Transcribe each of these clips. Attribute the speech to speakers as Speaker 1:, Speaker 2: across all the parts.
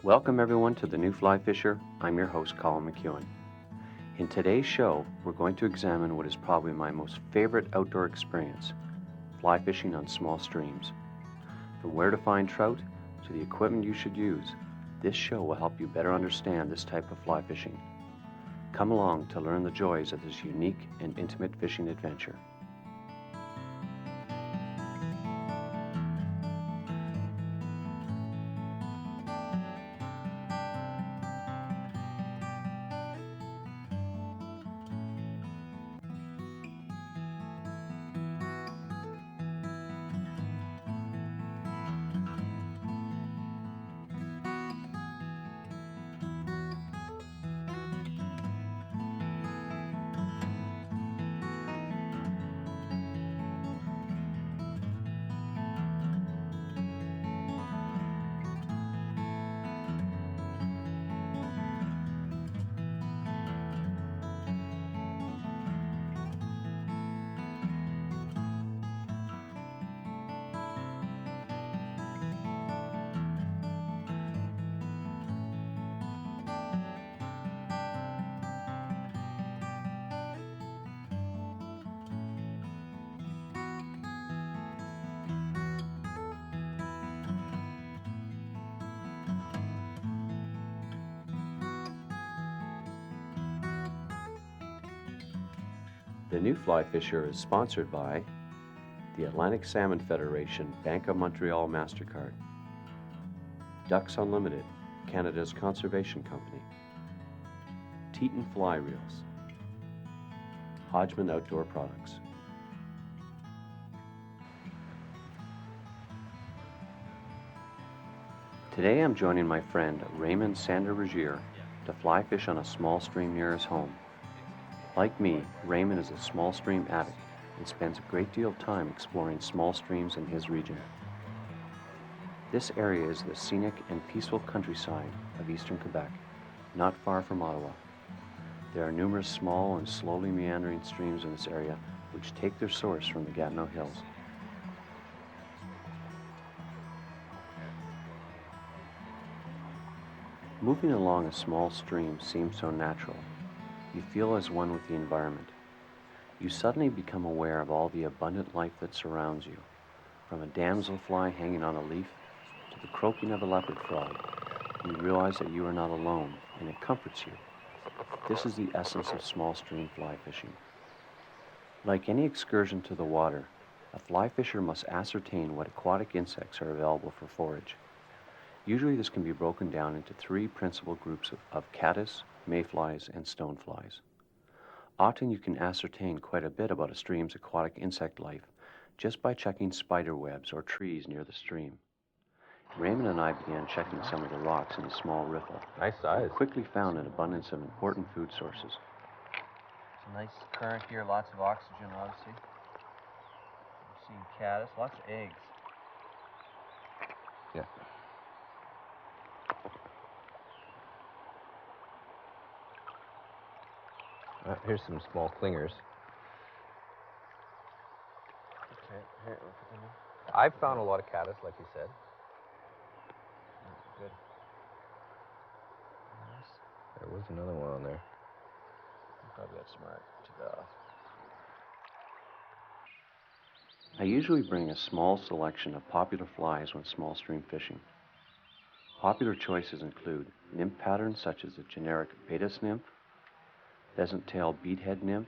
Speaker 1: Welcome everyone to The New Fly Fisher. I'm your host, Colin McEwen. In today's show, we're going to examine what is probably my most favorite outdoor experience, fly fishing on small streams. From where to find trout to the equipment you should use, this show will help you better understand this type of fly fishing. Come along to learn the joys of this unique and intimate fishing adventure. The New Fly Fisher is sponsored by the Atlantic Salmon Federation Bank of Montreal MasterCard, Ducks Unlimited, Canada's conservation company, Teton Fly Reels, Hodgman Outdoor Products. Today I'm joining my friend Raymond Sander-Regier to fly fish on a small stream near his home. Like me, Raymond is a small stream addict and spends a great deal of time exploring small streams in his region. This area is the scenic and peaceful countryside of eastern Quebec, not far from Ottawa. There are numerous small and slowly meandering streams in this area which take their source from the Gatineau Hills. Moving along a small stream seems so natural. You feel as one with the environment. You suddenly become aware of all the abundant life that surrounds you, from a damselfly hanging on a leaf to the croaking of a leopard frog. You realize that you are not alone, and it comforts you. This is the essence of small stream fly fishing. Like any excursion to the water, a fly fisher must ascertain what aquatic insects are available for forage. Usually this can be broken down into three principal groups of caddis, mayflies, and stoneflies. Often you can ascertain quite a bit about a stream's aquatic insect life just by checking spider webs or trees near the stream. Raymond and I began checking some of the rocks in the small riffle.
Speaker 2: Nice size.
Speaker 1: We quickly found an abundance of important food sources.
Speaker 3: It's a nice current here, lots of oxygen, obviously. I'm seeing caddis, lots of eggs.
Speaker 2: Yeah. Here's some small clingers.
Speaker 3: Okay, here, we'll put them in.
Speaker 2: I've found a lot of caddis, like you said.
Speaker 3: Good. Nice.
Speaker 2: There was another one on there.
Speaker 3: You probably got smart. Took that off.
Speaker 1: I usually bring a small selection of popular flies when small stream fishing. Popular choices include nymph patterns such as the generic Baetis nymph, pheasant-tail beadhead nymph,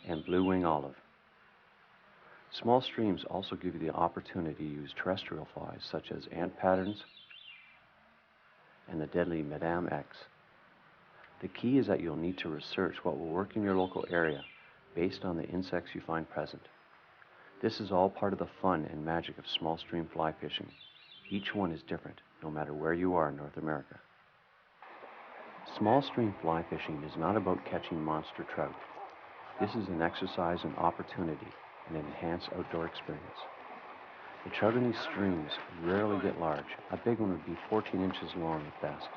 Speaker 1: and blue wing olive. Small streams also give you the opportunity to use terrestrial flies such as ant patterns and the deadly Madame X. The key is that you'll need to research what will work in your local area based on the insects you find present. This is all part of the fun and magic of small stream fly fishing. Each one is different, no matter where you are in North America. Small stream fly fishing is not about catching monster trout. This is an exercise in opportunity and an enhanced outdoor experience. The trout in these streams rarely get large. A big one would be 14 inches long at best.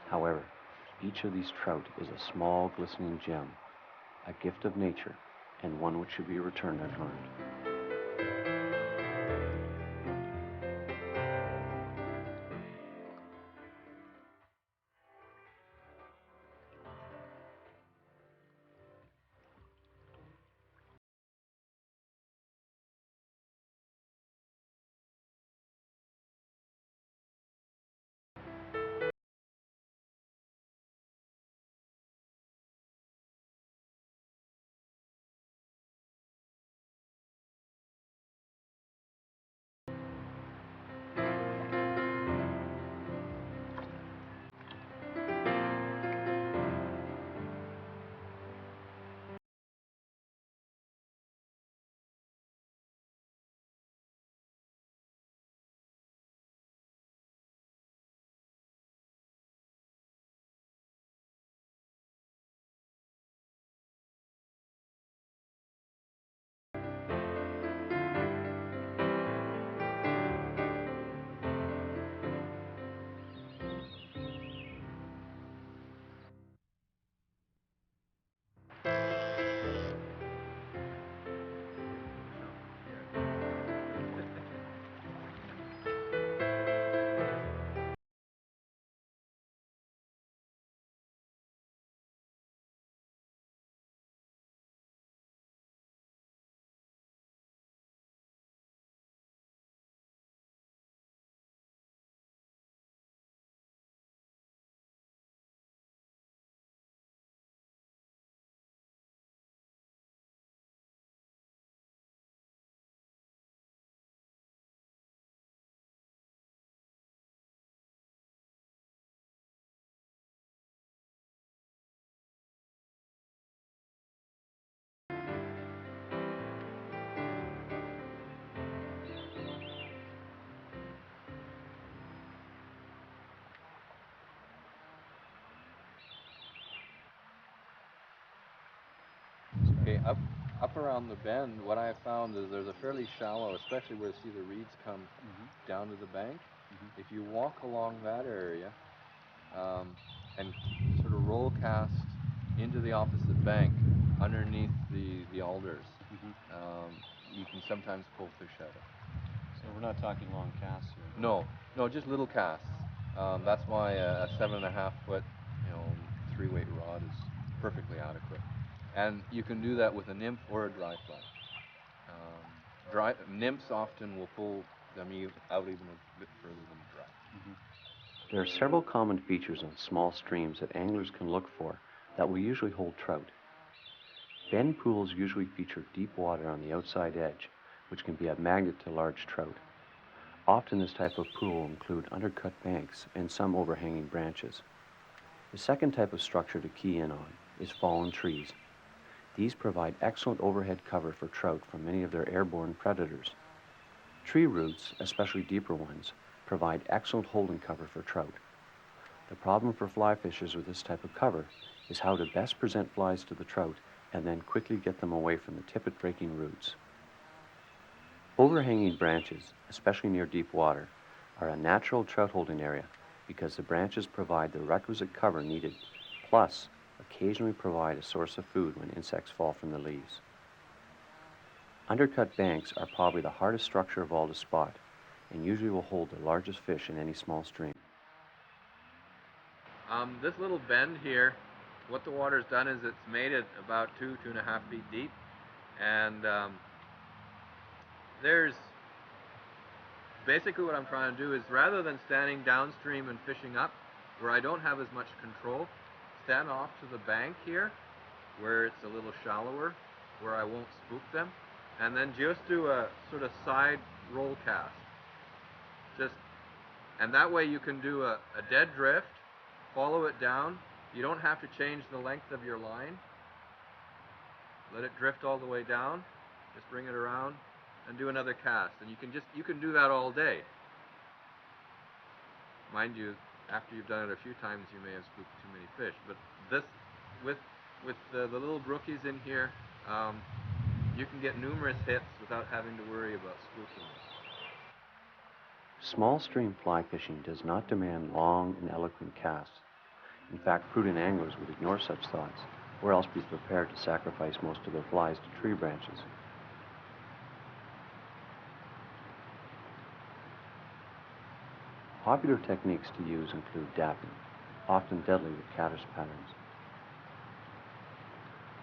Speaker 1: However, each of these trout is a small, glistening gem, a gift of nature, and one which should be returned unharmed.
Speaker 4: Up around the bend, what I have found is there's a fairly shallow, especially where you see the reeds come down to the bank. If you walk along that area and sort of roll cast into the opposite bank underneath the alders, you can sometimes pull fish out of it.
Speaker 1: So we're not talking long casts here.
Speaker 4: No, just little casts. That's why a 7.5 foot, 3-weight rod is perfectly adequate. And you can do that with a nymph or a dry fly. Nymphs often will pull them out even a bit further than dry.
Speaker 1: There are several common features on small streams that anglers can look for that will usually hold trout. Bend pools usually feature deep water on the outside edge, which can be a magnet to large trout. Often this type of pool will include undercut banks and some overhanging branches. The second type of structure to key in on is fallen trees. These provide excellent overhead cover for trout from many of their airborne predators. Tree roots, especially deeper ones, provide excellent holding cover for trout. The problem for fly fishers with this type of cover is how to best present flies to the trout and then quickly get them away from the tippet-breaking roots. Overhanging branches, especially near deep water, are a natural trout holding area because the branches provide the requisite cover needed, plus occasionally provide a source of food when insects fall from the leaves. Undercut banks are probably the hardest structure of all to spot and usually will hold the largest fish in any small stream.
Speaker 4: This little bend here, what the water's done is it's made it about 2.5 feet deep, and there's basically what I'm trying to do is, rather than standing downstream and fishing up where I don't have as much control, stand off to the bank here where it's a little shallower, where I won't spook them, and then just do a sort of side roll cast. And that way you can do a dead drift, follow it down. You don't have to change the length of your line. Let it drift all the way down, just bring it around and do another cast. And you can do that all day. Mind you, after you've done it a few times, you may have spooked too many fish. But this, with the little brookies in here, you can get numerous hits without having to worry about spooking.
Speaker 1: Small stream fly fishing does not demand long and eloquent casts. In fact, prudent anglers would ignore such thoughts, or else be prepared to sacrifice most of their flies to tree branches. Popular techniques to use include dapping, often deadly with caddis patterns.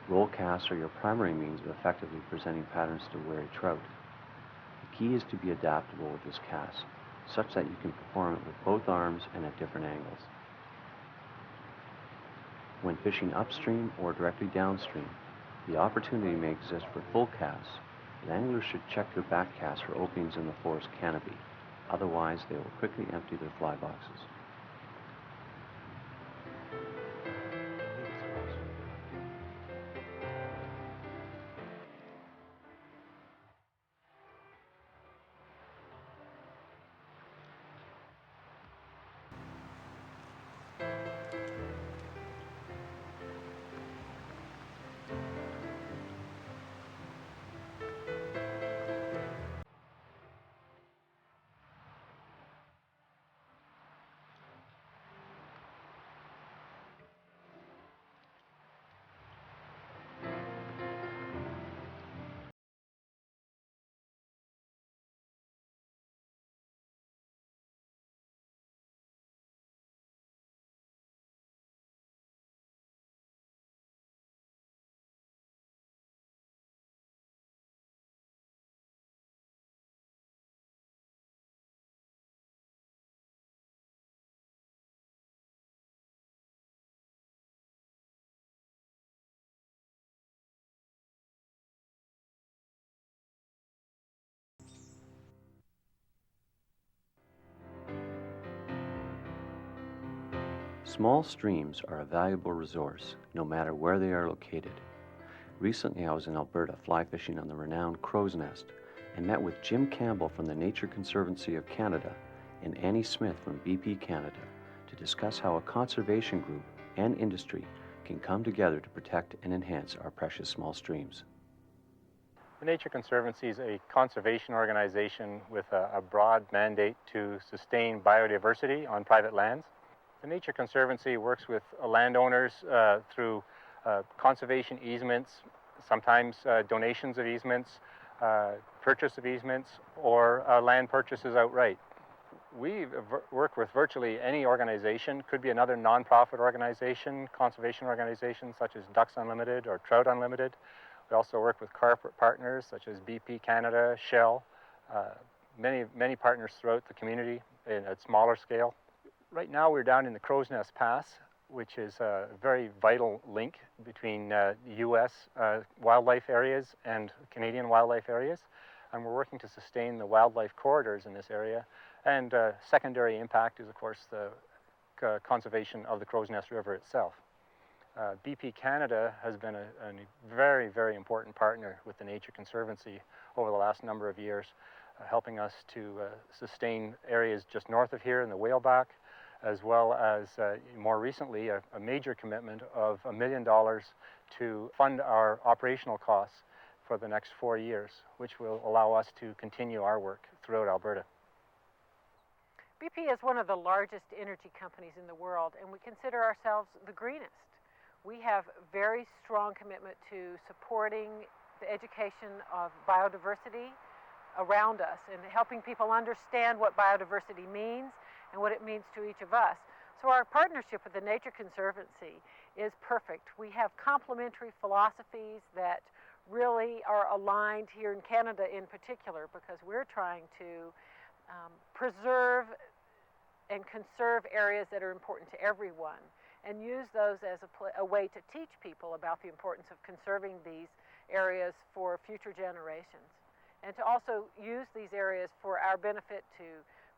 Speaker 1: Roll casts are your primary means of effectively presenting patterns to wary trout. The key is to be adaptable with this cast, such that you can perform it with both arms and at different angles. When fishing upstream or directly downstream, the opportunity may exist for full casts, but anglers should check their back casts for openings in the forest canopy. Otherwise, they will quickly empty their fly boxes. Small streams are a valuable resource, no matter where they are located. Recently, I was in Alberta fly fishing on the renowned Crow's Nest and met with Jim Campbell from the Nature Conservancy of Canada and Annie Smith from BP Canada to discuss how a conservation group and industry can come together to protect and enhance our precious small streams.
Speaker 5: The Nature Conservancy is a conservation organization with a broad mandate to sustain biodiversity on private lands. The Nature Conservancy works with landowners through conservation easements, sometimes donations of easements, purchase of easements, or land purchases outright. We work with virtually any organization, could be another nonprofit organization, conservation organization such as Ducks Unlimited or Trout Unlimited. We also work with corporate partners such as BP Canada, Shell, many partners throughout the community at smaller scale. Right now we're down in the Crow's Nest Pass, which is a very vital link between U.S. Wildlife areas and Canadian wildlife areas. And we're working to sustain the wildlife corridors in this area. And secondary impact is, of course, the conservation of the Crow's Nest River itself. BP Canada has been a very, very important partner with the Nature Conservancy over the last number of years, helping us to sustain areas just north of here in the Whaleback, as well as more recently a major commitment of $1 million to fund our operational costs for the next 4 years, which will allow us to continue our work throughout Alberta.
Speaker 6: BP is one of the largest energy companies in the world, and we consider ourselves the greenest. We have very strong commitment to supporting the education of biodiversity around us and helping people understand what biodiversity means and what it means to each of us. So our partnership with the Nature Conservancy is perfect. We have complementary philosophies that really are aligned here in Canada in particular, because we're trying to preserve and conserve areas that are important to everyone, and use those as a way to teach people about the importance of conserving these areas for future generations, and to also use these areas for our benefit to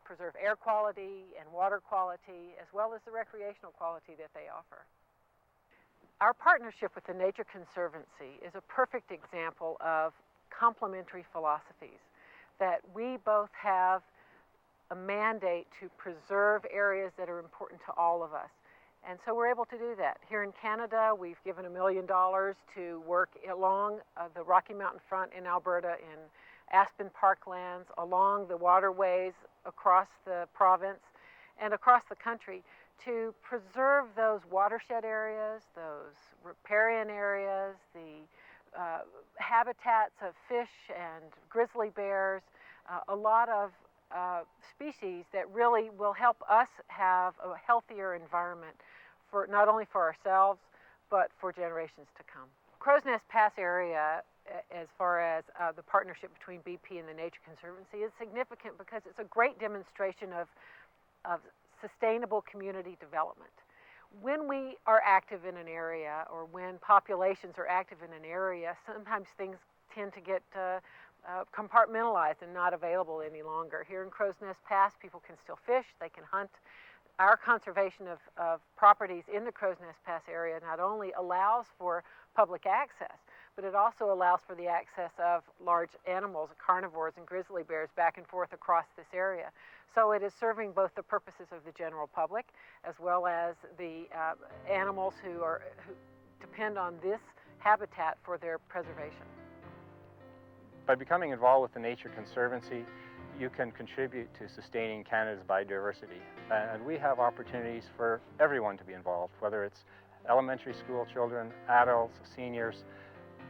Speaker 6: preserve air quality and water quality, as well as the recreational quality that they offer. Our partnership with the Nature Conservancy is a perfect example of complementary philosophies, that we both have a mandate to preserve areas that are important to all of us. And so we're able to do that. Here in Canada, we've given $1 million to work along the Rocky Mountain Front in Alberta, in aspen parklands, along the waterways across the province and across the country, to preserve those watershed areas, those riparian areas, the habitats of fish and grizzly bears, a lot of species that really will help us have a healthier environment, for not only for ourselves, but for generations to come. Crow's Nest Pass area, as far as the partnership between BP and the Nature Conservancy, is significant because it's a great demonstration of sustainable community development. When we are active in an area, or when populations are active in an area, sometimes things tend to get compartmentalized and not available any longer. Here in Crow's Nest Pass, people can still fish, they can hunt. Our conservation of properties in the Crow's Nest Pass area not only allows for public access, but it also allows for the access of large animals, carnivores and grizzly bears, back and forth across this area. So it is serving both the purposes of the general public, as well as the animals who depend on this habitat for their preservation.
Speaker 5: By becoming involved with the Nature Conservancy, you can contribute to sustaining Canada's biodiversity. And we have opportunities for everyone to be involved, whether it's elementary school children, adults, seniors.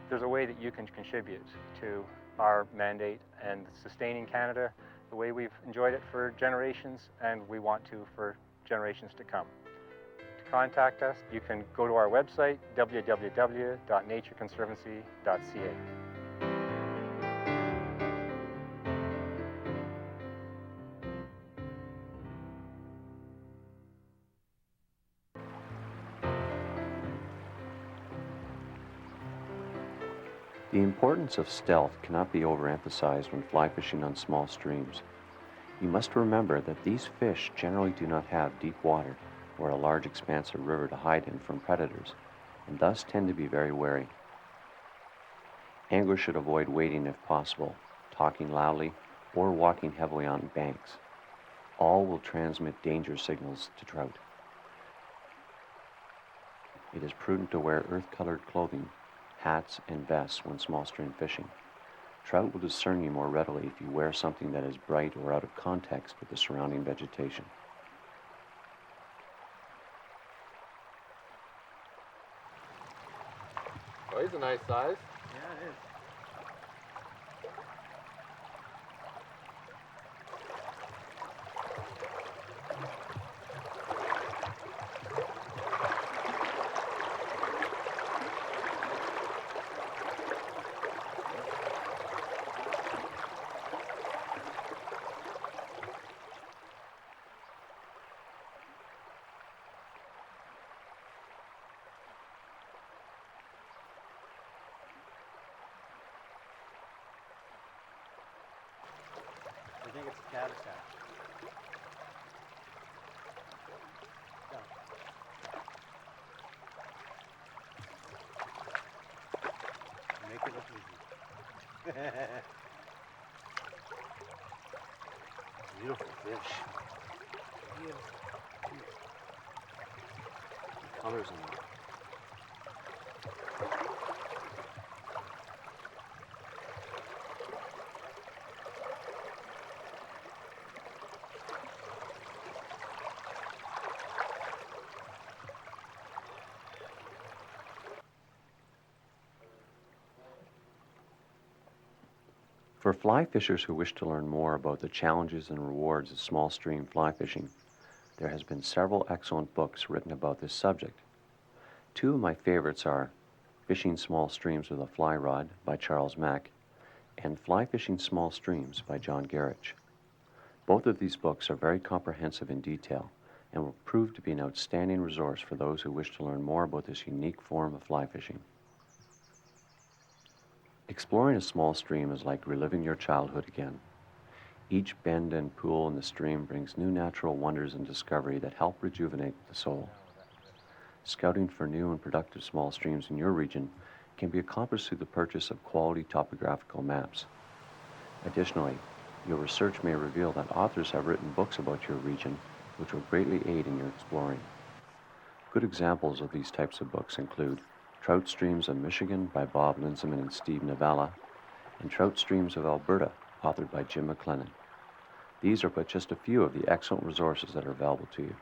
Speaker 5: There's a way that you can contribute to our mandate and sustaining Canada the way we've enjoyed it for generations, and we want to for generations to come. To contact us, you can go to our website, www.natureconservancy.ca.
Speaker 1: The importance of stealth cannot be overemphasized when fly fishing on small streams. You must remember that these fish generally do not have deep water or a large expanse of river to hide in from predators, and thus tend to be very wary. Anglers should avoid wading if possible, talking loudly, or walking heavily on banks. All will transmit danger signals to trout. It is prudent to wear earth-colored clothing, hats, and vests when small stream fishing. Trout will discern you more readily if you wear something that is bright or out of context with the surrounding vegetation.
Speaker 4: Oh, he's a nice size.
Speaker 3: Yeah, it is. I think it's a cat attack. Make it look easy. Beautiful fish. Beautiful. The colors on them.
Speaker 1: For fly fishers who wish to learn more about the challenges and rewards of small stream fly fishing, there has been several excellent books written about this subject. Two of my favorites are Fishing Small Streams with a Fly Rod by Charles Mack and Fly Fishing Small Streams by John Garrich. Both of these books are very comprehensive in detail and will prove to be an outstanding resource for those who wish to learn more about this unique form of fly fishing. Exploring a small stream is like reliving your childhood again. Each bend and pool in the stream brings new natural wonders and discovery that help rejuvenate the soul. Scouting for new and productive small streams in your region can be accomplished through the purchase of quality topographical maps. Additionally, your research may reveal that authors have written books about your region which will greatly aid in your exploring. Good examples of these types of books include Trout Streams of Michigan by Bob Linseman and Steve Navalla, and Trout Streams of Alberta, authored by Jim McLennan. These are but just a few of the excellent resources that are available to you.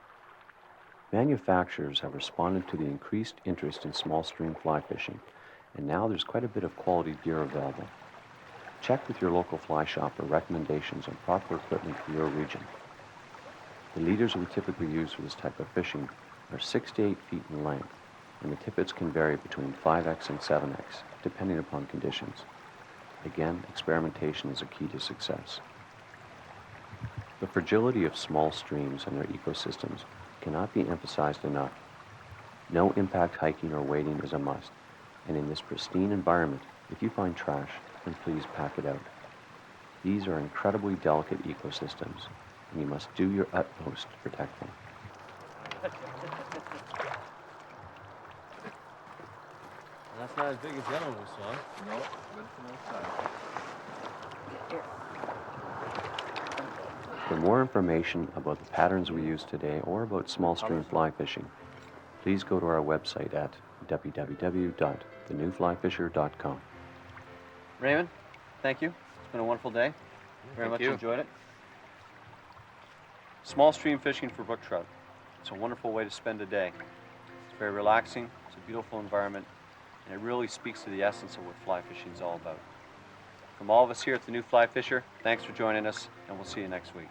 Speaker 1: Manufacturers have responded to the increased interest in small stream fly fishing, and now there's quite a bit of quality gear available. Check with your local fly shop for recommendations on proper equipment for your region. The leaders we typically use for this type of fishing are 6 to 8 feet in length, and the tippets can vary between 5x and 7x, depending upon conditions. Again, experimentation is a key to success. The fragility of small streams and their ecosystems cannot be emphasized enough. No impact hiking or wading is a must, and in this pristine environment, if you find trash, then please pack it out. These are incredibly delicate ecosystems, and you must do your utmost to protect them.
Speaker 3: That's not as big as the other one we saw.
Speaker 4: No, but it's a nice size.
Speaker 1: For more information about the patterns we use today or about small stream fly fishing, please go to our website at www.thenewflyfisher.com.
Speaker 3: Raymond, thank you. It's been a wonderful day. Very much
Speaker 4: you.
Speaker 3: enjoyed it. Small stream fishing for brook trout. It's a wonderful way to spend a day. It's very relaxing. It's a beautiful environment. And it really speaks to the essence of what fly fishing is all about. From all of us here at the New Fly Fisher, thanks for joining us, and we'll see you next week.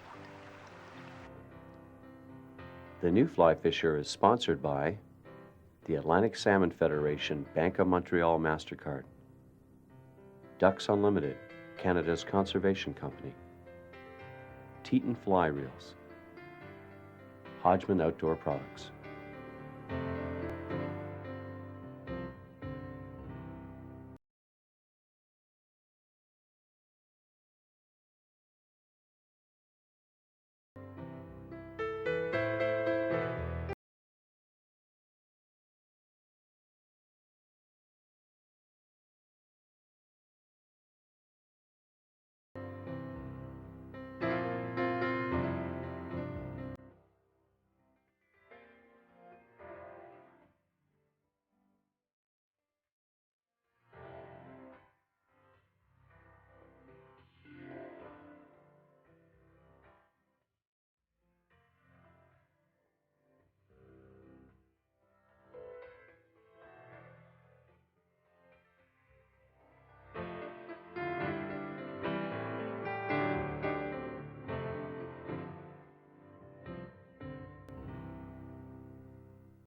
Speaker 1: The New Fly Fisher is sponsored by the Atlantic Salmon Federation Bank of Montreal MasterCard, Ducks Unlimited, Canada's conservation company, Teton Fly Reels, Hodgman Outdoor Products.